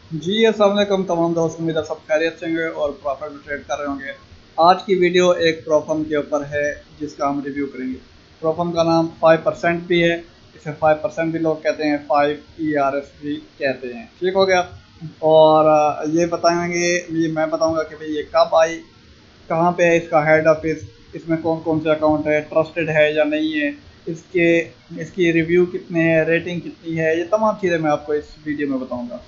जी अस्सलाम वालेकुम तमाम दोस्त, उम्मीद है सब खैरियत से होंगे और प्रॉफिट में ट्रेड कर रहे होंगे। आज की वीडियो एक प्रोफर्म के ऊपर है जिसका हम रिव्यू करेंगे। प्रोफर्म का नाम 5% भी है, इसे 5% भी लोग कहते हैं, 5 ERS भी कहते हैं। ठीक हो गया। और ये बताएंगे, ये मैं बताऊंगा कि भाई ये कब आई, कहाँ पे है इसका हेड ऑफिस, इसमें कौन कौन से अकाउंट है, ट्रस्टेड है या नहीं है, इसके इसकी रिव्यू कितने हैं, रेटिंग कितनी है, ये तमाम चीज़ें मैं आपको इस वीडियो में बताऊंगा।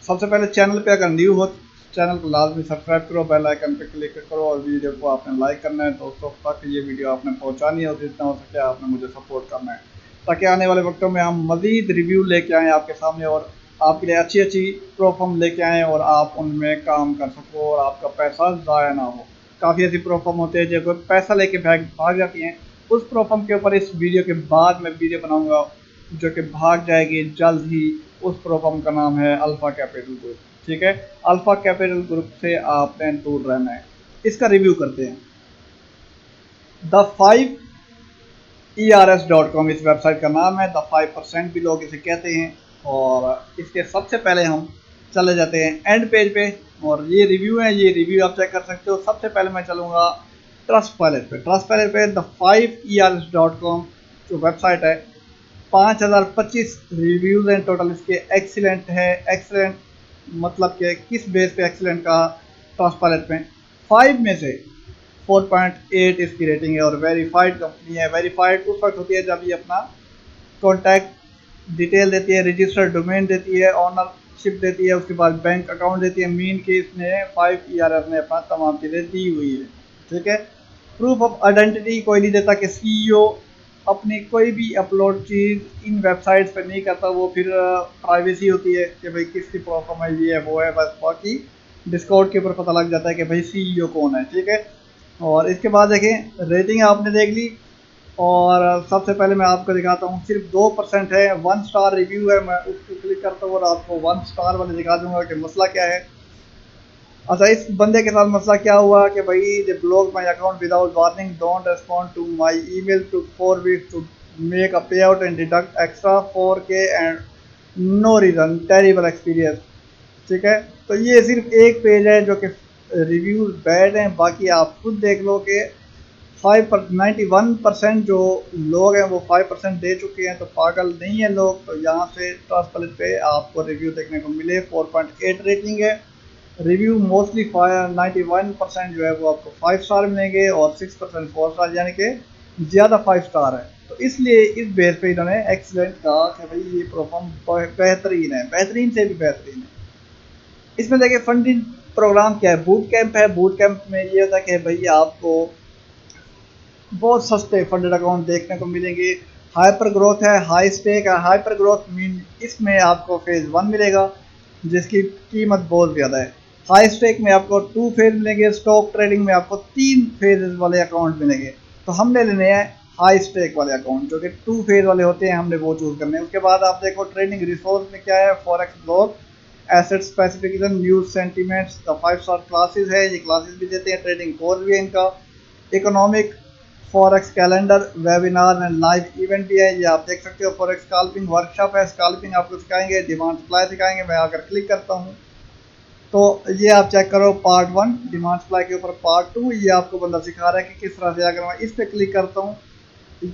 सबसे पहले चैनल पे अगर न्यू हो तो चैनल को लाजमी सब्सक्राइब करो, बेल आइकन पे क्लिक करो और वीडियो को आपने लाइक करना है, दोस्तों तक ये वीडियो आपने पहुंचानी है और जितना हो सके आपने मुझे सपोर्ट करना है ताकि आने वाले वक्तों में हम मज़ीद रिव्यू लेके आएँ आपके सामने और आपके लिए अच्छी अच्छी प्रोफॉर्म लेके आएँ और आप उनमें काम कर सको और आपका पैसा ज़ाया ना हो। काफ़ी ऐसी प्रोफॉर्म होते हैं जो पैसा लेके भाग जाती हैं। उस प्रोफॉर्म के ऊपर इस वीडियो के बाद मैं वीडियो बनाऊंगा जो कि भाग जाएगी जल्द ही। उस प्रोफर्म का नाम है अल्फ़ा कैपिटल ग्रुप। ठीक है, अल्फ़ा कैपिटल ग्रुप से आपने दूर रहना है। इसका रिव्यू करते हैं। The5ERS.com इस वेबसाइट का नाम है। The 5% भी लोग इसे कहते हैं। और इसके सबसे पहले हम चले जाते हैं एंड पेज पे और ये रिव्यू है, ये रिव्यू आप चेक कर सकते हो। सबसे पहले मैं चलूँगा ट्रस्ट पैलेट पे। ट्रस्ट पैलेट पे The5ERS.com जो वेबसाइट है, 5025 रिव्यूज़ हैं टोटल इसके। एक्सीलेंट है, एक्सीलेंट मतलब कि किस बेस पे एक्सीलेंट का, ट्रस्ट पायलट में 5 में से 4.8 इसकी रेटिंग है और वेरीफाइड कंपनी है। वेरीफाइड उस वक्त होती है जब ये अपना कॉन्टैक्ट डिटेल देती है, रजिस्टर्ड डोमेन देती है, ऑनरशिप देती है, उसके बाद बैंक अकाउंट देती है। मीन के इसने 5 ERS ने अपना तमाम चीज़ें दी हुई है। ठीक है। प्रूफ ऑफ आइडेंटिटी कोई नहीं देता कि सीईओ अपनी कोई भी अपलोड चीज़ इन वेबसाइट्स पर नहीं करता, वो फिर प्राइवेसी होती है कि भाई किसकी प्रॉब्लम है, ये है वो है, बस बाकी डिस्कॉर्ड के ऊपर पता लग जाता है कि भाई सीईओ कौन है। ठीक है। और इसके बाद देखें, रेटिंग आपने देख ली और सबसे पहले मैं आपको दिखाता हूँ, सिर्फ 2% है, 1 स्टार रिव्यू है। मैं उस पर क्लिक करता हूँ और आपको 1 स्टार वाले दिखा दूंगा कि मसला क्या है। अच्छा, इस बंदे के साथ मसला क्या हुआ कि भाई they block my account without warning, don't respond to my email to 4 weeks to make a payout and deduct extra 4K and no reason, terrible experience. ठीक है। तो ये सिर्फ एक पेज है जो कि रिव्यूज बैड हैं, बाकी आप खुद देख लो कि 91% जो लोग हैं वो 5% दे चुके हैं, तो पागल नहीं है लोग। तो यहाँ से ट्रस्ट पे आपको रिव्यू देखने को मिले, 4.8 रेटिंग है। रिव्यू मोस्टली 91% जो है वो आपको 5 स्टार मिलेंगे और 6% 4 स्टार, यानी कि ज़्यादा 5 स्टार है। तो इसलिए इस बेस पे इन्होंने एक्सीलेंट कहा कि भाई ये परफॉर्म बेहतरीन है, बेहतरीन से भी बेहतरीन है। इसमें देखिए फंडिंग प्रोग्राम क्या है, बूट कैंप है। बूट कैंप में ये होता है कि भाई आपको बहुत सस्ते फंडेड अकाउंट देखने को मिलेंगे। हाइपर ग्रोथ है, हाई स्टेक है। हाइपर ग्रोथ मीन इसमें आपको फेज़ 1 मिलेगा जिसकी कीमत बहुत ज़्यादा है। हाई स्टेक में आपको 2 फेज़ मिलेंगे। स्टॉक ट्रेडिंग में आपको 3 फेजेस वाले अकाउंट मिलेंगे। तो हमने लेने हैं हाई स्टेक वाले अकाउंट जो कि 2 फेज़ वाले होते हैं, हमने वो चूज़ करने हैं। उसके बाद आप देखो ट्रेडिंग रिसोर्स में क्या है, forex growth, asset specification, news sentiments का 5 स्टार क्लासेस है, ये क्लासेस भी देते हैं। ट्रेडिंग कोर्स भी है इनका। Economic, forex calendar, webinar and live event भी है, ये आप देख सकते हो। फॉरेक्स स्काल्पिंग वर्कशॉप है, स्काल्पिंग आपको सिखाएंगे, डिमांड सप्लाई सिखाएंगे। मैं अगर क्लिक करता हूँ तो ये आप चेक करो, पार्ट 1 डिमांड सप्लाई के ऊपर, पार्ट 2 ये आपको बंदा सिखा रहा है कि किस तरह से। अगर मैं इस पर क्लिक करता हूँ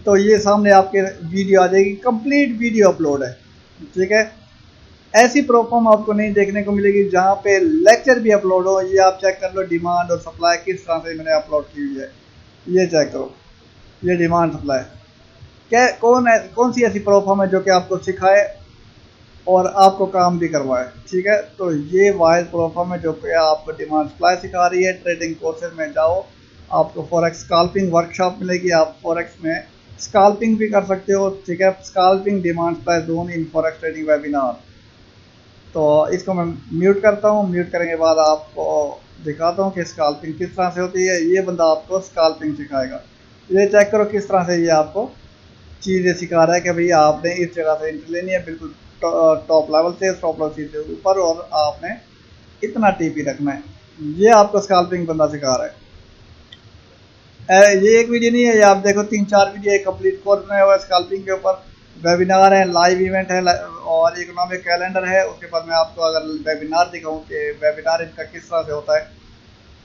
तो ये सामने आपके वीडियो आ जाएगी, कंप्लीट वीडियो अपलोड है। ठीक है। ऐसी प्रोफॉर्म आपको नहीं देखने को मिलेगी जहाँ पे लेक्चर भी अपलोड हो। ये आप चेक कर लो, डिमांड और सप्लाई किस तरह से मैंने अपलोड की हुई है, ये चेक करो। ये डिमांड सप्लाई क्या, कौन सी ऐसी प्रोफॉर्म है जो कि आपको सिखाए और आपको काम भी करवाए। ठीक है। तो ये वाइज प्रोफॉर्म है जो कि आपको डिमांड सप्लाई सिखा रही है। ट्रेडिंग कोर्सेज में जाओ, आपको फॉरेक्स स्काल्पिंग वर्कशॉप मिलेगी, आप फॉरेक्स में स्काल्पिंग भी कर सकते हो। ठीक है। स्काल्पिंग, डिमांड सप्लाई दोनों इन फॉरेक्स ट्रेडिंग वेबिनार। तो इसको मैं म्यूट करता हूँ। म्यूट करने के बाद आपको दिखाता हूँ कि स्काल्पिंग किस तरह से होती है। ये बंदा आपको स्काल्पिंग सिखाएगा। ये चेक करो किस तरह से ये आपको चीज़ें सिखा रहा है कि भाई आपने इस जगह से एंट्री लेनी है, बिल्कुल टॉप लेवल से, टॉप लेवल से ऊपर, और आपने इतना टीपी रखना है। ये आपको स्काल्पिंग बंदा सिखा रहा है। ये एक वीडियो नहीं है, ये आप देखो 3 4 वीडियो, एक कंप्लीट कोर्स बनाया हुआ है स्काल्पिंग के ऊपर। वेबिनार है, लाइव इवेंट है, और इकोनॉमिक कैलेंडर है। उसके बाद मैं आपको अगर वेबिनार दिखाऊं कि वेबिनार इनका किस तरह से होता है,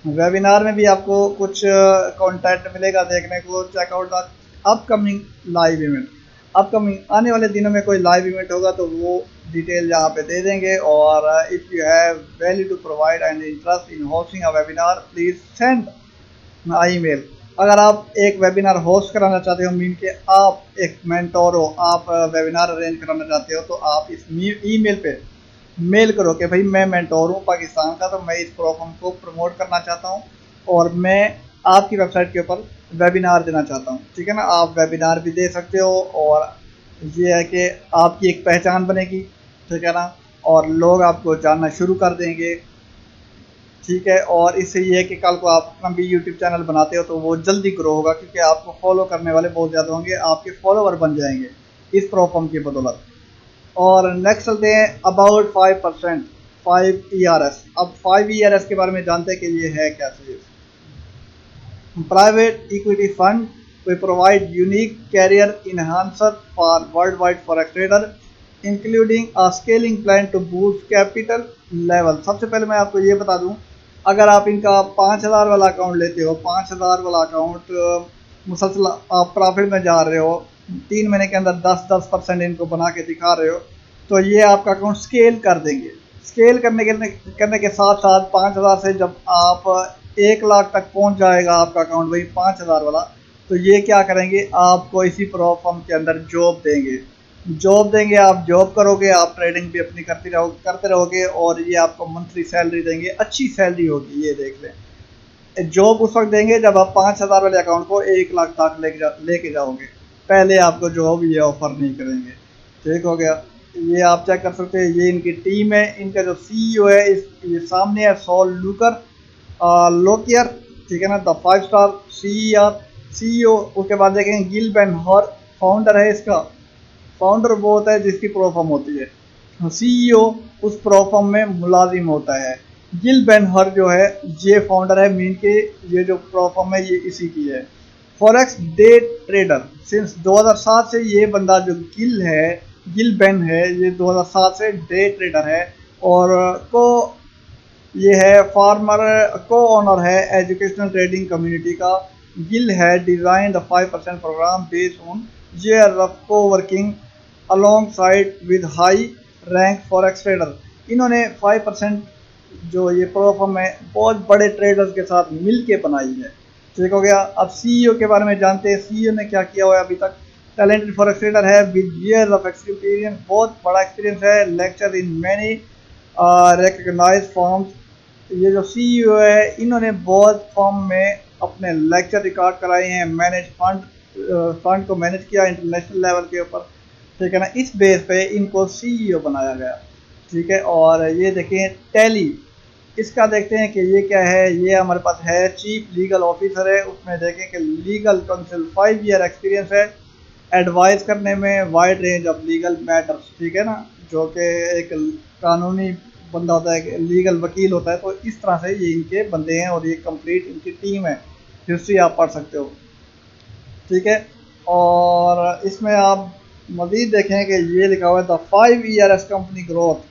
वेबिनार में भी आपको कुछ कंटेंट मिलेगा देखने को। Checkout the upcoming live event, upcoming आने वाले दिनों में कोई लाइव इवेंट होगा तो वो डिटेल यहाँ पे दे देंगे। और if you have value to provide and interest in hosting a webinar please send email. अगर आप एक वेबिनार होस्ट कराना चाहते हो, मीन के आप एक मेंटोर हो, आप वेबिनार अरेंज कराना चाहते हो, तो आप इस ईमेल पे मेल करो कि भाई मैं मेंटोर हूँ पाकिस्तान का, तो मैं इस प्रोग्राम को प्रमोट करना चाहता हूँ और मैं आपकी वेबसाइट के ऊपर वेबिनार देना चाहता हूँ। ठीक है ना, आप वेबिनार भी दे सकते हो और ये है कि आपकी एक पहचान बनेगी। ठीक है ना, और लोग आपको जानना शुरू कर देंगे। ठीक है, और इससे ये है कि कल को आप अपना भी यूट्यूब चैनल बनाते हो तो वो जल्दी ग्रो होगा, क्योंकि आपको फॉलो करने वाले बहुत ज़्यादा होंगे, आपके फॉलोवर बन जाएंगे इस प्रोग्राम की बदौलत। और नेक्स्ट चलते हैं अबाउट 5%, 5 ERS। अब 5 ERS के बारे में जानते हैं कि ये है क्या चीज़। Private equity fund we provide unique career enhancer for world wide forex trader including a scaling plan to boost capital level. सबसे पहले मैं आपको ये बता दूं, अगर आप इनका 5,000 वाला अकाउंट लेते हो, 5,000 वाला अकाउंट मुसलसल आप प्रॉफिट में जा रहे हो, 3 महीने के अंदर 10% इनको बना के दिखा रहे हो, तो ये आपका अकाउंट स्केल कर देंगे। स्केल करने के साथ साथ 5,000 से जब आप 1 लाख तक पहुंच जाएगा आपका अकाउंट, वही 5,000 वाला, तो ये क्या करेंगे, आपको इसी प्रोफॉर्म के अंदर जॉब देंगे। आप जॉब करोगे, आप ट्रेडिंग भी अपनी करते रहोगे और ये आपको मंथली सैलरी देंगे, अच्छी सैलरी होगी। ये देख लें, जॉब उस वक्त देंगे जब आप 5,000 वाले अकाउंट को 1 लाख तक लेके जाओगे। पहले आपको जॉब ये ऑफर नहीं करेंगे। ठीक हो गया, ये आप चेक कर सकते हैं। ये इनकी टीम है, इनका जो CEO है ये सामने है, सॉल लूकर लोकियर। ठीक है ना, द 5 स्टार CEO। उसके बाद देखेंगे गिल बेन हॉर, फाउंडर है इसका। फाउंडर वो होता है जिसकी प्रो फर्म होती है, CEO उस प्रो फर्म में मुलाजिम होता है। गिल बेन हर जो है ये फाउंडर है, मीन के ये जो प्रो फर्म है ये इसी की है। फॉरेक्स डे ट्रेडर सिंस 2007 से ये बंदा जो गिल बेन है, ये 2007 से डे ट्रेडर है और ये है फार्मर को ऑनर है एजुकेशनल ट्रेडिंग कम्युनिटी का। गिल है design the 5% program based on years of co-working alongside with high rank forex trader। इन्होंने 5% जो ये प्रोफर्म है बहुत बड़े ट्रेडर्स के साथ मिल के बनाई है। ठीक हो गया। अब CEO के बारे में जानते हैं, CEO ने क्या किया हुआ है अभी तक। टैलेंटेड फॉरेक्स ट्रेडर है विद ईयर्स ऑफ एक्सपीरियंस, बहुत बड़ा एक्सपीरियंस है। Lecture in many recognise forms. ये जो CEO है इन्होंने बहुत फॉर्म में अपने लेक्चर रिकॉर्ड कराए हैं, मैनेज फंड को मैनेज किया इंटरनेशनल लेवल के ऊपर। ठीक है ना, इस बेस पे इनको CEO बनाया गया। ठीक है, और ये देखें टैली, इसका देखते हैं कि ये क्या है। ये हमारे पास है चीफ लीगल ऑफिसर है, उसमें देखें कि लीगल काउंसिल 5 ईयर एक्सपीरियंस है एडवाइस करने में wide range of legal matters. ठीक है ना, जो कि एक कानूनी बंदा होता है, लीगल वकील होता है, तो इस तरह से ये इनके बंदे हैं और ये कंप्लीट इनकी टीम है। हिस्ट्री आप पढ़ सकते हो। ठीक है, और इसमें आप मज़ीद देखें कि ये लिखा हुआ है द 5 ERS कंपनी ग्रोथ।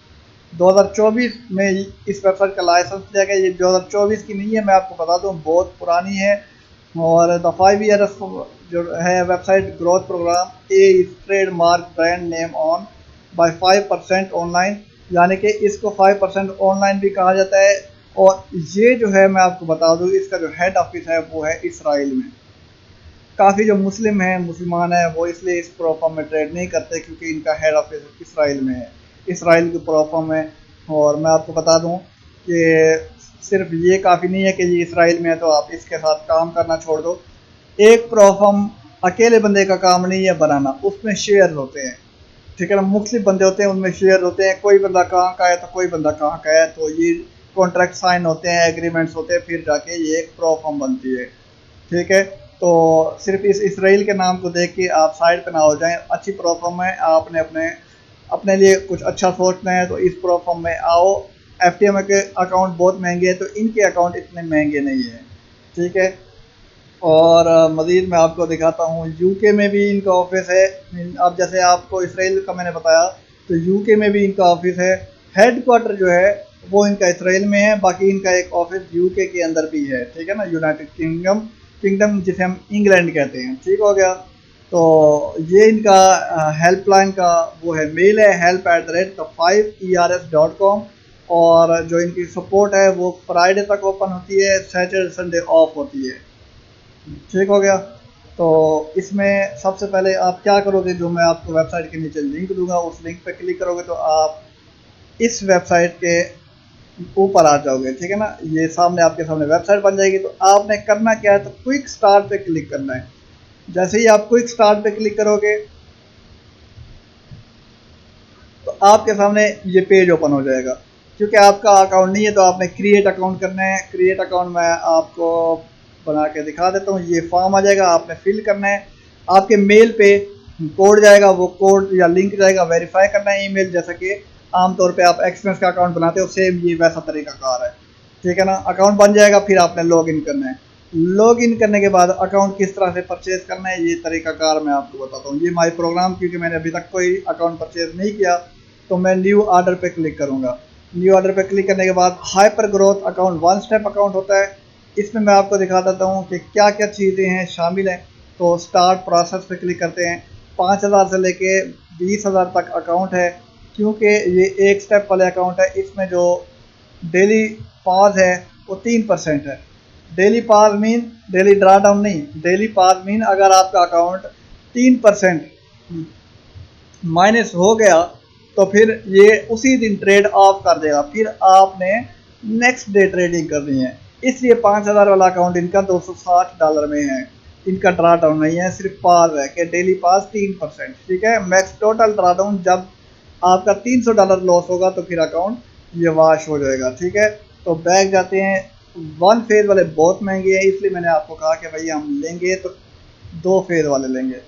2024 में इस वेबसाइट का लाइसेंस लिया गया। ये 2024 की नहीं है, मैं आपको बता दूं बहुत पुरानी है। और द 5 ERS जो है website growth program a is trade mark brand name on by 5% online, यानी कि इसको 5% ऑनलाइन भी कहा जाता है। और ये जो है मैं आपको बता दूं, इसका जो हेड ऑफिस है वो है इसराइल में। काफ़ी जो मुसलमान हैं वो इसलिए इस प्रोफॉर्म में ट्रेड नहीं करते, क्योंकि इनका हेड ऑफिस इसराइल में है, इसराइल की प्रोफॉर्म है। और मैं आपको बता दूं कि सिर्फ ये काफ़ी नहीं है कि ये इसराइल में है तो आप इसके साथ काम करना छोड़ दो। एक प्रोफॉर्म अकेले बंदे का काम नहीं है बनाना, उसमें शेयर होते हैं। ठीक है ना, मुख्तलिफ बंदे होते हैं, उनमें शेयर होते हैं। कोई बंदा कहाँ का है तो कोई बंदा कहाँ का है, तो ये कॉन्ट्रैक्ट साइन होते हैं, एग्रीमेंट्स होते हैं, फिर जाके ये एक प्रोफॉर्म बनती है। ठीक है, तो सिर्फ इस इसराइल के नाम को देख के आप साइड पे ना हो जाएं। अच्छी प्रोफॉर्म है, आपने अपने अपने लिए कुछ अच्छा सोचना है तो इस प्रोफॉर्म में आओ। FTM के अकाउंट बहुत महंगे हैं, तो इनके अकाउंट इतने महंगे नहीं हैं। ठीक है, और मज़ीद मैं आपको दिखाता हूँ, UK में भी इनका ऑफिस है। अब जैसे आपको इसराइल का मैंने बताया, तो यूके में भी इनका ऑफिस है। हेड क्वार्टर जो है वो इनका इसराइल में है, बाकी इनका एक ऑफिस यूके के अंदर भी है, ठीक है ना, यूनाइटेड किंगडम जिसे हम इंग्लैंड कहते हैं, ठीक हो गया। तो ये इनका हेल्पलाइन का वो है, मेल है help@the5ers.com, और जो इनकी सपोर्ट है वो फ्राइडे तक ओपन होती है, सैटरडे संडे ऑफ होती है, ठीक हो गया। तो इसमें सबसे पहले आप क्या करोगे, जो मैं आपको वेबसाइट के नीचे लिंक दूंगा उस लिंक पे क्लिक करोगे तो आप इस वेबसाइट के ऊपर आ जाओगे, ठीक है ना। ये सामने आपके सामने वेबसाइट बन जाएगी। तो आपने करना क्या है, तो क्विक स्टार्ट पे क्लिक करना है। जैसे ही आप क्विक स्टार्ट पे क्लिक करोगे तो आपके सामने ये पेज ओपन हो जाएगा। क्योंकि आपका अकाउंट नहीं है तो आपने क्रिएट अकाउंट करना है। क्रिएट अकाउंट मैं आपको बना के दिखा देता हूँ। ये फॉर्म आ जाएगा, आपने फिल करना है। आपके मेल पे कोड जाएगा, वो कोड या लिंक जाएगा, वेरीफाई करना है ईमेल, जैसा कि आमतौर पे आप एक्सपेंस का अकाउंट बनाते हो, सेम ये वैसा तरीका कार है, ठीक है ना। अकाउंट बन जाएगा, फिर आपने लॉग इन करना है। लॉग इन करने के बाद अकाउंट किस तरह से परचेज करना है ये तरीका कार मैं आपको बताता हूँ। ये माई प्रोग्राम, क्योंकि मैंने अभी तक कोई अकाउंट परचेज नहीं किया, तो मैं न्यू ऑर्डर पे क्लिक करूँगा। न्यू ऑर्डर पे क्लिक करने के बाद hyper growth account one step account होता है। इसमें मैं आपको दिखा देता हूँ कि क्या क्या चीज़ें हैं शामिल हैं। तो स्टार्ट प्रोसेस पे क्लिक करते हैं। 5,000 से लेके 20,000 तक अकाउंट है। क्योंकि ये एक स्टेप वाले अकाउंट है, इसमें जो डेली पास है वो 3% है। डेली पास मीन डेली ड्रा डाउन नहीं, डेली पास मीन अगर आपका अकाउंट 3% माइनस हो गया तो फिर ये उसी दिन ट्रेड ऑफ कर देगा, फिर आपने नेक्स्ट डे ट्रेडिंग करनी है। इसलिए 5,000 वाला अकाउंट इनका $260 में है। इनका ड्रा डाउन नहीं है, सिर्फ पास है कि डेली पास 3%, ठीक है। मैक्स टोटल ड्रा डाउन जब आपका $300 लॉस होगा तो फिर अकाउंट ये वाश हो जाएगा, ठीक है। तो बैक जाते हैं। वन फेज वाले बहुत महंगे हैं, इसलिए मैंने आपको कहा कि भाई हम लेंगे तो 2 फेज वाले लेंगे,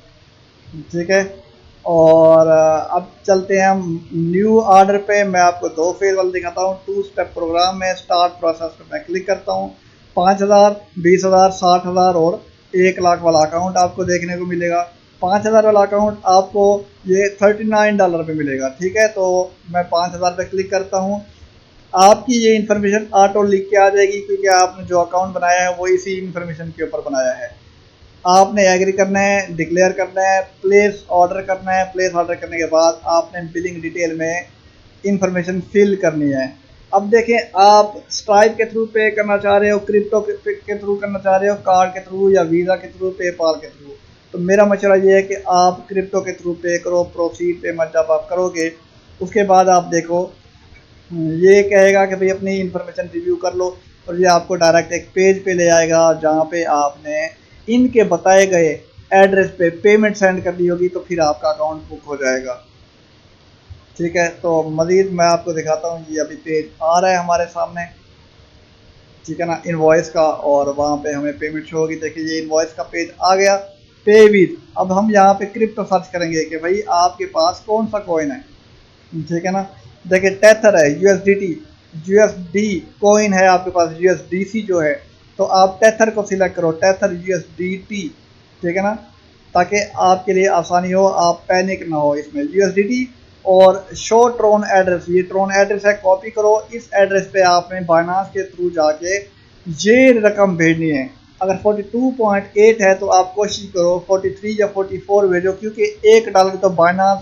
ठीक है। और अब चलते हैं हम न्यू ऑर्डर पे। मैं आपको 2 फेज वाला दिखाता हूँ। 2 स्टेप प्रोग्राम में स्टार्ट प्रोसेस पे मैं क्लिक करता हूँ। 5,000, 20,000, 60,000 और 1 लाख वाला अकाउंट आपको देखने को मिलेगा। 5,000 वाला अकाउंट आपको ये $39 पे मिलेगा, ठीक है। तो मैं 5,000 पे क्लिक करता हूँ। आपकी ये इन्फॉर्मेशन ऑटो लिख के आ जाएगी, क्योंकि आपने जो अकाउंट बनाया है वो इसी इन्फॉर्मेशन के ऊपर बनाया है। आपने एग्री करना है, डिक्लेयर करना है, प्लेस ऑर्डर करना है। प्लेस ऑर्डर करने के बाद आपने बिलिंग डिटेल में इंफॉर्मेशन फिल करनी है। अब देखें, आप स्ट्राइप के थ्रू पे करना चाह रहे हो, क्रिप्टो के थ्रू करना चाह रहे हो, कार्ड के थ्रू या वीज़ा के थ्रू, पेपाल के थ्रू। तो मेरा मशवरा ये है कि आप क्रिप्टो के थ्रू पे करो। प्रोसीड पेमेंट जब आप करोगे उसके बाद आप देखो ये कहेगा कि भाई अपनी इंफॉर्मेशन रिव्यू कर लो, और ये आपको डायरेक्ट एक पेज पे ले आएगा जहाँ पे आपने इनके बताए गए एड्रेस पे पेमेंट सेंड करनी होगी, तो फिर आपका अकाउंट बुक हो जाएगा, ठीक है। तो मज़ीद मैं आपको दिखाता हूँ। ये अभी पेज आ रहा है हमारे सामने, ठीक है ना, इनवॉइस का, और वहाँ पे हमें पेमेंट शो होगी। देखिए ये इनवॉइस का पेज आ गया, पे विद। अब हम यहाँ पे क्रिप्टो सर्च करेंगे कि भाई आपके पास कौन सा कॉइन है, ठीक है ना। देखिए टेथर है, यूएसडीटी, यूएसडी कॉइन है आपके पास, यूएसडीसी जो है। तो आप टेथर को सिलेक्ट करो, टेथर यूएसडीटी, ठीक है ना, ताकि आपके लिए आसानी हो, आप पैनिक ना हो इसमें। यूएसडीटी और शो ट्रोन एड्रेस, ये ट्रोन एड्रेस है, कॉपी करो। इस एड्रेस पे आपने बाइनांस के थ्रू जाके ये रकम भेजनी है। अगर 42.8 है तो आप कोशिश करो 43 या 44 भेजो, क्योंकि $1 तो बाइनांस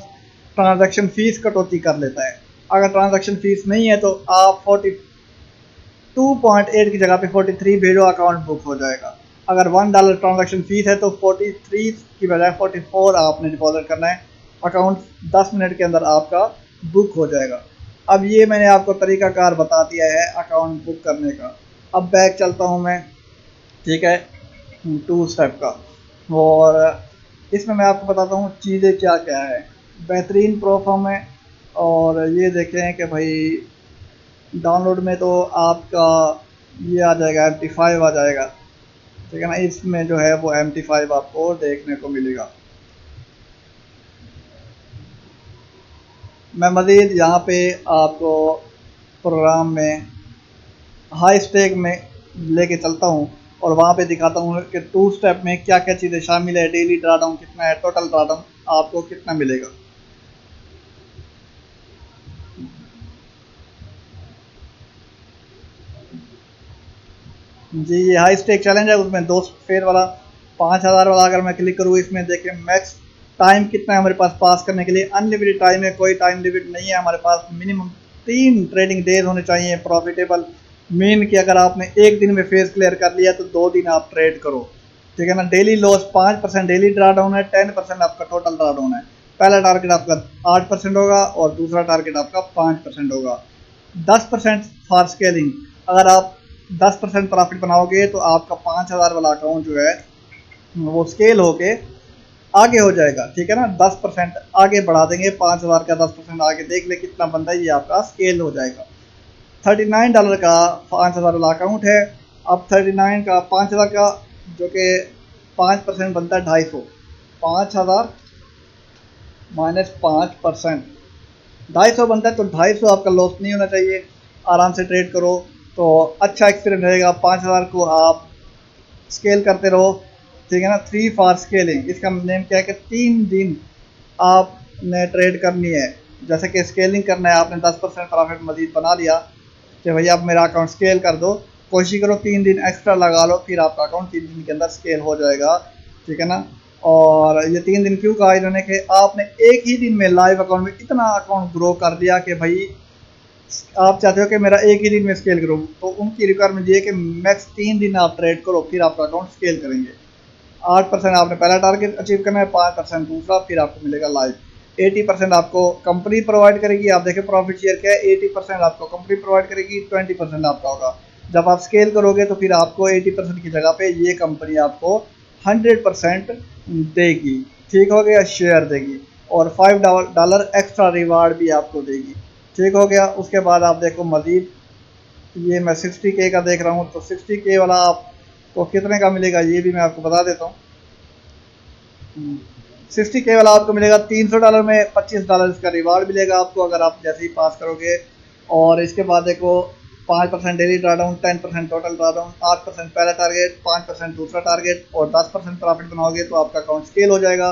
ट्रांजैक्शन फीस कटौती कर लेता है। अगर ट्रांजैक्शन फीस नहीं है तो आप 42.8 की जगह पे 43 भेजो, अकाउंट बुक हो जाएगा। अगर $1 ट्रांजैक्शन फीस है तो 43 की बजाय 44 आपने डिपॉजिट करना है। अकाउंट 10 मिनट के अंदर आपका बुक हो जाएगा। अब ये मैंने आपको तरीकाकार बता दिया है अकाउंट बुक करने का। अब बैक चलता हूँ मैं, ठीक है, 2 स्टेप का। और इसमें मैं आपको बताता हूँ चीज़ें क्या क्या है। बेहतरीन प्रोफॉर्म है। और ये देखें कि भाई डाउनलोड में तो आपका ये आ जाएगा, MT5 आ जाएगा, ठीक है ना। इसमें जो है वो MT5 आपको देखने को मिलेगा। मैं मज़ीद यहाँ पे आपको प्रोग्राम में हाई स्टेक में लेके चलता हूँ और वहाँ पे दिखाता हूँ कि 2 स्टेप में क्या क्या चीज़ें शामिल है। डेली ड्रा डाउन कितना है, टोटल ड्रा डाउन आपको कितना मिलेगा। जी ये हाई स्टेक चैलेंज है, उसमें 2 फेयर वाला 5,000 वाला अगर मैं क्लिक करूँ, इसमें देखें मैक्स टाइम कितना है हमारे पास करने के लिए। अनलिमिटेड टाइम है, कोई टाइम लिमिट नहीं है हमारे पास। मिनिमम 3 ट्रेडिंग डेज होने चाहिए प्रॉफिटेबल। मीन कि अगर आपने एक दिन में फेज क्लियर कर लिया तो 2 दिन आप ट्रेड करो, ठीक है ना। Daily loss 5% daily draw down है, 10% आपका टोटल ड्रा डाउन है। पहला टारगेट आपका 8% होगा और दूसरा टारगेट आपका 5% होगा। 10% फॉर स्केलिंग, अगर आप 10% प्रॉफिट बनाओगे तो आपका 5,000 वाला अकाउंट जो है वो स्केल होके आगे हो जाएगा, ठीक है ना। 10% आगे बढ़ा देंगे, 5,000 का 10% आगे, देख ले कितना बनता है, ये आपका स्केल हो जाएगा। $39 का 5,000 वाला अकाउंट है। अब 39 का 5,000 का जो कि 5% बनता है 250। 5,000 माइनस 5%, 250 बनता है, तो 250 आपका लॉस नहीं होना चाहिए। आराम से ट्रेड करो तो अच्छा एक्सपीरियंस रहेगा। 5,000 को आप स्केल करते रहो, ठीक है ना। 3 फॉर स्केलिंग, इसका नेम क्या है कि 3 दिन आपने ट्रेड करनी है। जैसे कि स्केलिंग करना है, आपने 10% प्रॉफिट मजीद बना लिया कि भैया आप मेरा अकाउंट स्केल कर दो, कोशिश करो 3 दिन एक्स्ट्रा लगा लो, फिर आपका अकाउंट 3 दिन के अंदर स्केल हो जाएगा, ठीक है ना। और ये 3 दिन क्यों कहा इन्होंने कि आपने एक ही दिन में लाइव अकाउंट में इतना अकाउंट ग्रो कर दिया कि भाई आप चाहते हो कि मेरा एक ही दिन में स्केल करो, तो उनकी रिक्वायरमेंट ये है कि मैक्स 3 दिन आप ट्रेड करो, फिर आपका अकाउंट स्केल करेंगे। 8% आपने पहला टारगेट अचीव करना है, 5% दूसरा, फिर आपको मिलेगा लाइव। 80% आपको कंपनी प्रोवाइड करेगी। आप देखें प्रॉफिट शेयर क्या है, 80% आपको कंपनी प्रोवाइड करेगी, 20% आपका होगा। जब आप स्केल करोगे तो फिर आपको 80% की जगह पे ये कंपनी आपको 100% देगी, ठीक हो गया, शेयर देगी। और $5 एक्स्ट्रा रिवार्ड भी आपको देगी, ठीक हो गया। उसके बाद आप देखो मजीद, ये मैं 60K का देख रहा हूँ, तो 60K वाला आपको कितने का मिलेगा ये भी मैं आपको बता देता हूँ। 60K वाला आपको मिलेगा $300 में, $25 इसका रिवार्ड मिलेगा आपको अगर आप जैसे ही पास करोगे। और इसके बाद देखो 5% daily draw down, 10% total draw down, 8% पहला टारगेट, 5% दूसरा टारगेट, और 10% प्रॉफिट बनाओगे तो आपका अकाउंट स्केल हो जाएगा,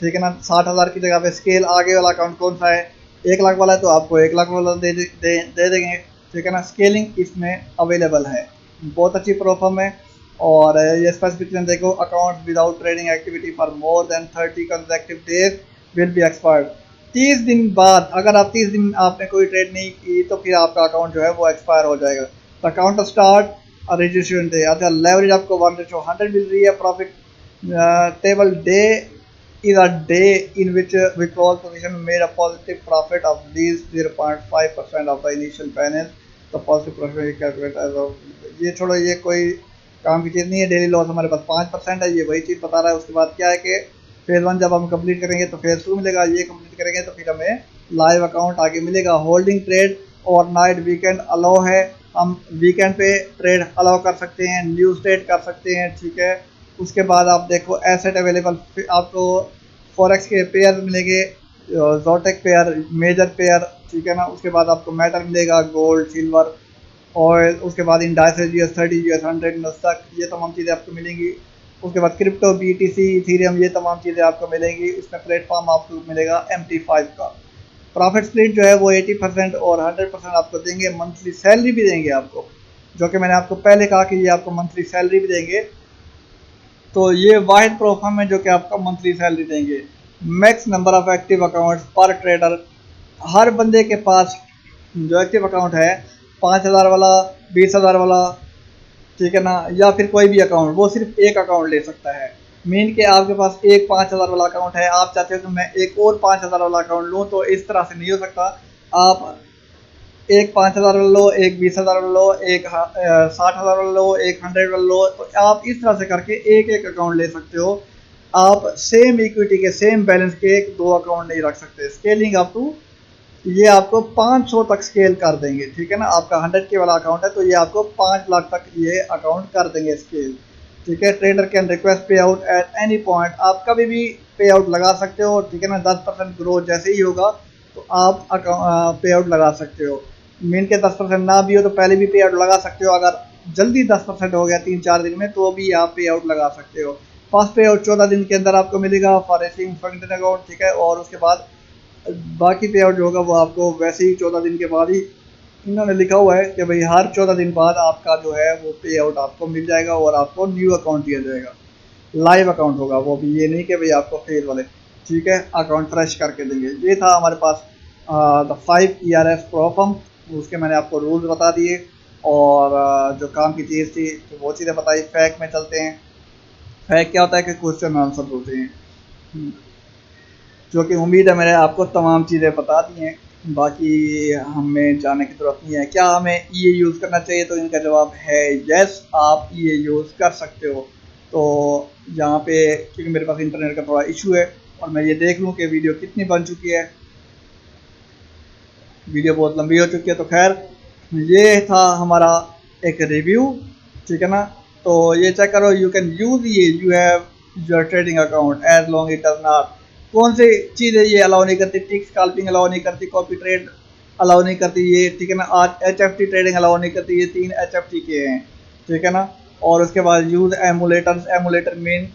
ठीक है ना। 60,000 की जगह पे स्केल आगे वाला अकाउंट कौन सा है, 1 लाख वाला है, तो आपको 1 लाख वाला दे देंगे, ठीक है ना। स्केलिंग इसमें अवेलेबल है, बहुत अच्छी प्रोफॉर्म है। और ये स्पेसिफिकेशन देखो, account without trading activity for more than 30 consecutive days will be expired. 30 दिन बाद, अगर आप 30 दिन आपने कोई ट्रेड नहीं की तो फिर आपका अकाउंट जो है वो एक्सपायर हो जाएगा। तो अकाउंट स्टार्ट और रजिस्ट्रेशन डे, अच्छा लेवरेज आपको 1:100 मिल रही है। Profit table day is a day in which withdrawal position made a positive profit of least 0.5% of the initial balance. तो positive profit calculate as of, ये छोड़ो, ये कोई काम की चीज़ नहीं है। डेली लॉस हमारे पास 5% है, ये वही चीज़ बता रहा है। उसके बाद क्या है कि फेज़ 1 जब हम कंप्लीट करेंगे तो फेज़ 2 मिलेगा, ये कंप्लीट करेंगे तो फिर हमें लाइव अकाउंट आगे मिलेगा। होल्डिंग ट्रेड और नाइट वीकेंड अलाउ है, हम वीकेंड पे ट्रेड अलाउ कर सकते हैं, न्यूज़ ट्रेड कर सकते हैं, ठीक है। उसके बाद आप देखो एसेट अवेलेबल, आपको फॉरेक्स के पेयर मिलेंगे, जोटेक पेयर, मेजर पेयर, ठीक है ना। उसके बाद आपको मेटल मिलेगा, गोल्ड, सिल्वर, ऑयल। उसके बाद इंडाइसेस US30, US100, नस्दक, ये तमाम चीज़ें आपको मिलेंगी। उसके बाद क्रिप्टो, BTC, इथीरियम, ये तमाम चीज़ें आपको मिलेंगी। इसमें प्लेटफॉर्म आपको मिलेगा MT5 का। प्रॉफिट स्प्लिट जो है वो 80% और 100% आपको देंगे। मंथली सैलरी भी देंगे आपको, जो कि मैंने आपको पहले कहा कि ये आपको मंथली सैलरी भी देंगे। तो ये वाहिद प्रोफार्म है जो कि आपका मंथली सैलरी देंगे। Max number of active accounts पर ट्रेडर, हर बंदे के पास जो एक्टिव अकाउंट है 5,000 वाला, 20,000 वाला, ठीक है ना, या फिर कोई भी अकाउंट, वो सिर्फ एक अकाउंट ले सकता है। मीन के आपके पास एक 5,000 वाला अकाउंट है, आप चाहते हो कि मैं एक और 5,000 वाला अकाउंट लूँ, तो इस तरह से नहीं हो सकता। आप एक 5,000 वाला लो, एक 20,000 वाला लो, एक 60,000 वाला लो, एक 100 वाला लो, तो आप इस तरह से करके एक एक अकाउंट ले सकते हो। आप सेम इक्विटी के सेम बैलेंस के दो अकाउंट नहीं रख सकते। स्केलिंग अप टू, ये आपको 500 तक स्केल कर देंगे, ठीक है ना। आपका 100K वाला अकाउंट है तो ये आपको 5 लाख तक ये अकाउंट कर देंगे स्केल, ठीक है। ट्रेडर कैन रिक्वेस्ट पे आउट एट एनी पॉइंट, आप कभी भी पे आउट लगा सकते हो, ठीक है ना। 10% ग्रोथ जैसे ही होगा तो आप पे आउट लगा सकते हो। मीन के 10% ना भी हो तो पहले भी पे आउट लगा सकते हो। अगर जल्दी 10% हो गया 3-4 दिन में तो भी आप पे आउट लगा सकते हो। फर्स्ट पे आउट 14 दिन के अंदर आपको मिलेगा फॉर रेसिंग फंड अकाउंट, ठीक है। और उसके बाद बाकी पे आउट जो होगा वो आपको वैसे ही 14 दिन के बाद ही इन्होंने लिखा हुआ है कि भाई हर 14 दिन बाद आपका जो है वो पे आउट आपको मिल जाएगा और आपको न्यू अकाउंट दिया जाएगा। लाइव अकाउंट होगा वो भी, ये नहीं कि भाई आपको फेल वाले, ठीक है, अकाउंट फ्रेश करके देंगे। ये था हमारे पास द 5 ERS प्रोफम, उसके मैंने आपको रूल्स बता दिए और जो काम की चीज़ थी तो वो चीज़ें बताई। फैक में चलते हैं। फैक क्या होता है कि क्वेश्चन आंसर होते हैं, जो कि उम्मीद है मैंने आपको तमाम चीज़ें बता दी हैं। बाकी हमें जाने की ज़रूरत नहीं है। क्या हमें ये यूज़ करना चाहिए, तो इनका जवाब है यस, आप ये यूज़ कर सकते हो। तो यहाँ पे क्योंकि मेरे पास इंटरनेट का थोड़ा इशू है और मैं ये देख लूँ कि वीडियो कितनी बन चुकी है। वीडियो बहुत लंबी हो चुकी है, तो खैर ये था हमारा एक रिव्यू, ठीक है ना। तो ये चेक करो, यू कैन यूज ये, you have your trading account as long it does not, कौन सी चीज़ें ये अलाउ नहीं करती, टिक स्कैल्पिंग अलाउ नहीं करती, कॉपी ट्रेड अलाउ नहीं करती ये, ठीक है ना। आज HFT ट्रेडिंग अलाउ नहीं करती, ये 3 HFT के हैं, ठीक है ना। और उसके बाद यूज़ एमुलेटर्स, एमुलेटर मीन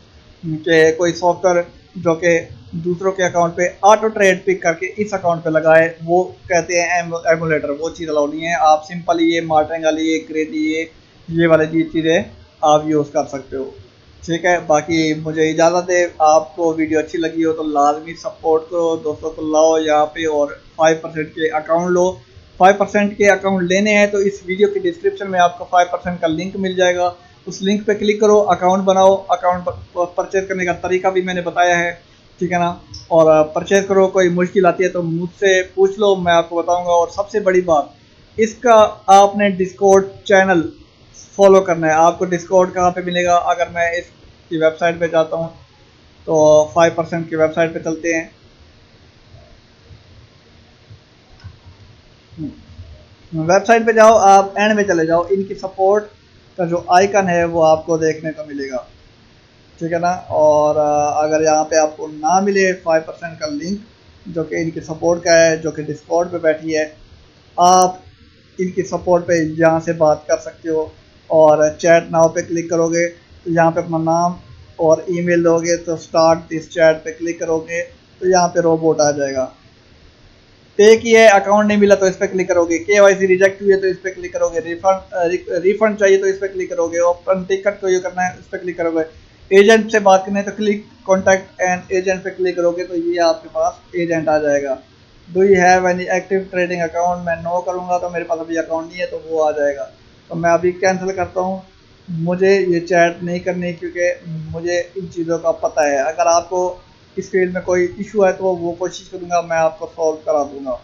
के कोई सॉफ्टवेयर जो कि दूसरों के अकाउंट पे ऑटो ट्रेड पिक करके इस अकाउंट पे लगाए, वो कहते हैं एमुलेटर। वो चीज़ अलाउ नहीं है। आप सिंपल ये मार्टिन वाली, ये क्रेजी, ये वाली चीज़ें आप यूज़ कर सकते हो, ठीक है। बाकी मुझे इजाज़त है। आपको वीडियो अच्छी लगी हो तो लाजमी सपोर्ट करो, दोस्तों को लाओ यहाँ पे और 5% के अकाउंट लो। 5% के अकाउंट लेने हैं तो इस वीडियो की डिस्क्रिप्शन में आपको 5% का लिंक मिल जाएगा। उस लिंक पे क्लिक करो, अकाउंट बनाओ। अकाउंट परचेज करने का तरीका भी मैंने बताया है, ठीक है ना। और परचेज करो, कोई मुश्किल आती है तो मुझसे पूछ लो, मैं आपको बताऊंगा। और सबसे बड़ी बात, इसका आपने डिस्कॉर्ड चैनल फॉलो करना है। आपको डिस्कॉर्ड कहाँ पे मिलेगा, अगर मैं इसकी वेबसाइट पे जाता हूँ तो 5% की वेबसाइट पे चलते हैं। वेबसाइट पे जाओ, आप एंड में चले जाओ, इनकी सपोर्ट का जो आइकन है वो आपको देखने को मिलेगा, ठीक है ना। और अगर यहाँ पे आपको ना मिले 5% का लिंक जो कि इनकी सपोर्ट का है, जो कि डिस्कॉर्ड पे बैठी है, आप इनकी सपोर्ट पे यहाँ से बात कर सकते हो। और चैट नाउ पे क्लिक करोगे तो यहाँ पे अपना नाम और ईमेल दोगे तो स्टार्ट दिस चैट पे क्लिक करोगे तो यहाँ पे रोबोट आ जाएगा। पे किया है, अकाउंट नहीं मिला तो इस पर क्लिक करोगे। KYC रिजेक्ट हुई है तो इस पर क्लिक करोगे। रिफंड चाहिए तो इस पर क्लिक करोगे। ओपन टिकट को ये करना है, इस पर क्लिक करोगे। एजेंट से बात करनी है तो क्लिक कॉन्टैक्ट एंड एजेंट पे क्लिक करोगे तो ये आपके पास एजेंट आ जाएगा। Do you have any active trading account, मैं नो करूँगा तो मेरे पास अभी अकाउंट नहीं है तो वो आ जाएगा। तो मैं अभी कैंसिल करता हूँ, मुझे ये चैट नहीं करनी क्योंकि मुझे इन चीज़ों का पता है। अगर आपको इस फील्ड में कोई इशू है तो वो कोशिश करूँगा मैं आपको सॉल्व करा दूँगा,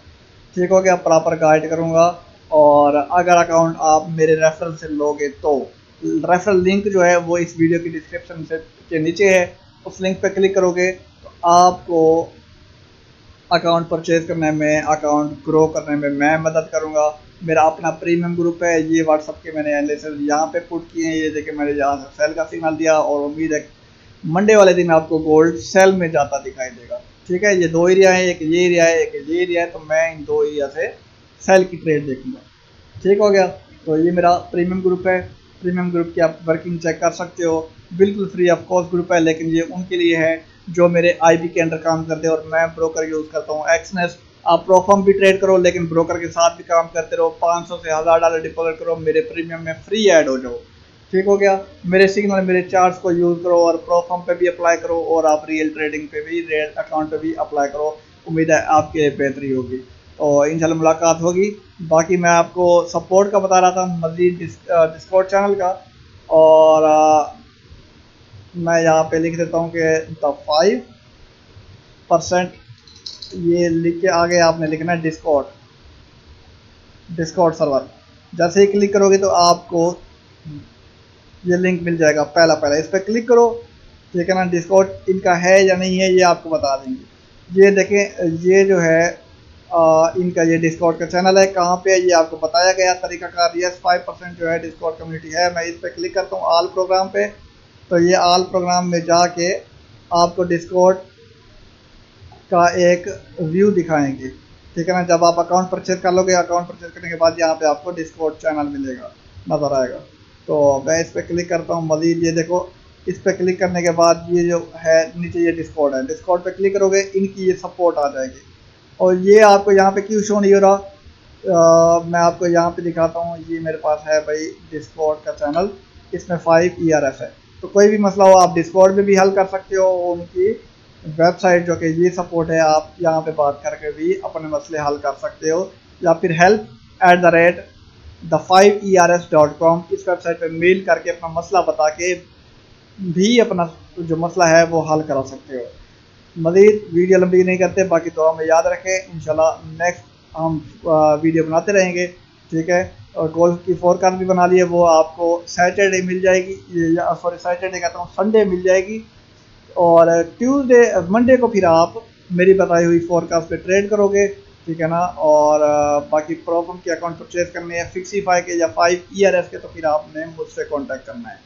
ठीक हो गया। प्रॉपर गाइड करूँगा। और अगर अकाउंट आप मेरे रेफरल से लोगे तो रेफरल लिंक जो है वो इस वीडियो की डिस्क्रिप्शन से के नीचे है, उस लिंक पे क्लिक करोगे तो आपको अकाउंट परचेज करने में, अकाउंट ग्रो करने में मैं मदद करूँगा। मेरा अपना प्रीमियम ग्रुप है, ये व्हाट्सअप के मैंने एनालिसिस यहाँ पे पुट किए हैं, ये देखिए मैंने यहाँ से सेल का सिग्नल दिया और उम्मीद है मंडे वाले दिन आपको गोल्ड सेल में जाता दिखाई देगा, ठीक है। ये दो एरिया है, एक ये एरिया है, एक ये एरिया है, तो मैं इन दो एरिया से सेल की ट्रेड देखूंगा, ठीक हो गया। तो ये मेरा प्रीमियम ग्रुप है। प्रीमियम ग्रुप की आप वर्किंग चेक कर सकते हो, बिल्कुल फ्री ऑफ कॉस्ट ग्रुप है, लेकिन ये उनके लिए है जो मेरे IB के अंडर काम करते हैं और मैं ब्रोकर यूज़ करता हूँ एक्सनेस। आप प्रोफॉर्म भी ट्रेड करो लेकिन ब्रोकर के साथ भी काम करते रहो। 500 से $1000 डिपॉजिट करो, मेरे प्रीमियम में फ्री ऐड हो जाओ, ठीक हो गया। मेरे सिग्नल, मेरे चार्ट्स को यूज़ करो और प्रोफॉर्म पे भी अप्लाई करो और आप रियल ट्रेडिंग पे भी, रियल अकाउंट पे भी अप्लाई करो। उम्मीद है आपके बेहतरी होगी और इंशाल्लाह मुलाकात होगी। बाकी मैं आपको सपोर्ट का बता रहा था, मज़ीद डिस्कॉर्ड चैनल का। और मैं यहाँ पे लिख देता हूँ कि द 5%, ये लिख के आगे आपने लिखना है डिस्कॉर्ड, डिस्कॉर्ड सर्वर। जैसे ही क्लिक करोगे तो आपको ये लिंक मिल जाएगा, पहला पहला इस पर क्लिक करो, ठीक है ना। डिस्कॉर्ड इनका है या नहीं है ये आपको बता देंगे। ये देखें, ये जो है इनका ये डिस्कॉर्ड का चैनल है, कहाँ पे है ये आपको बताया गया तरीकाकार। यस 5% जो है डिस्कॉर्ड कम्युनिटी है। मैं इस पर क्लिक करता हूँ ऑल प्रोग्राम पे, तो ये ऑल प्रोग्राम में जाके आपको डिस्कॉर्ड का एक व्यू दिखाएंगे, ठीक है ना। जब आप अकाउंट परचेज कर लोगे, अकाउंट परचेज करने के बाद यहाँ पे आपको डिस्कॉर्ड चैनल मिलेगा, नज़र आएगा। तो मैं इस पर क्लिक करता हूँ मज़ीद, ये देखो इस पर क्लिक करने के बाद ये जो है नीचे ये डिस्कॉर्ड है, डिस्कॉर्ड पे क्लिक करोगे इनकी ये सपोर्ट आ जाएगी। और ये आपको यहाँ पे क्यों शो नहीं हो रहा, मैं आपको यहाँ पे दिखाता हूँ, ये मेरे पास है भाई डिस्कॉर्ड का चैनल, इसमें 5 ERF है। तो कोई भी मसला हो आप डिस्कॉर्ड में भी हल कर सकते हो, उनकी वेबसाइट जो कि ये सपोर्ट है, आप यहाँ पे बात करके भी अपने मसले हल कर सकते हो, या फिर help@the5ers.com इस वेबसाइट पे मेल करके अपना मसला बता के भी अपना जो मसला है वो हल करा सकते हो। मज़ीद वीडियो लंबी नहीं करते, बाकी दुआ में याद रखें, इंशाल्लाह नेक्स्ट हम वीडियो बनाते रहेंगे, ठीक है। और गोल्फ की फोरकास्ट भी बना ली है, वो आपको सैटरडे मिल जाएगी, या सॉरी सैटरडे कहता हूँ, संडे मिल जाएगी। और ट्यूसडे मंडे को फिर आप मेरी बताई हुई फोरकास्ट पे ट्रेड करोगे, ठीक है ना। और बाकी प्रॉब्लम के अकाउंट परचेज करने हैं फिक्सीफाई के या 5 ERS के, तो फिर आपने मुझसे कॉन्टैक्ट करना है।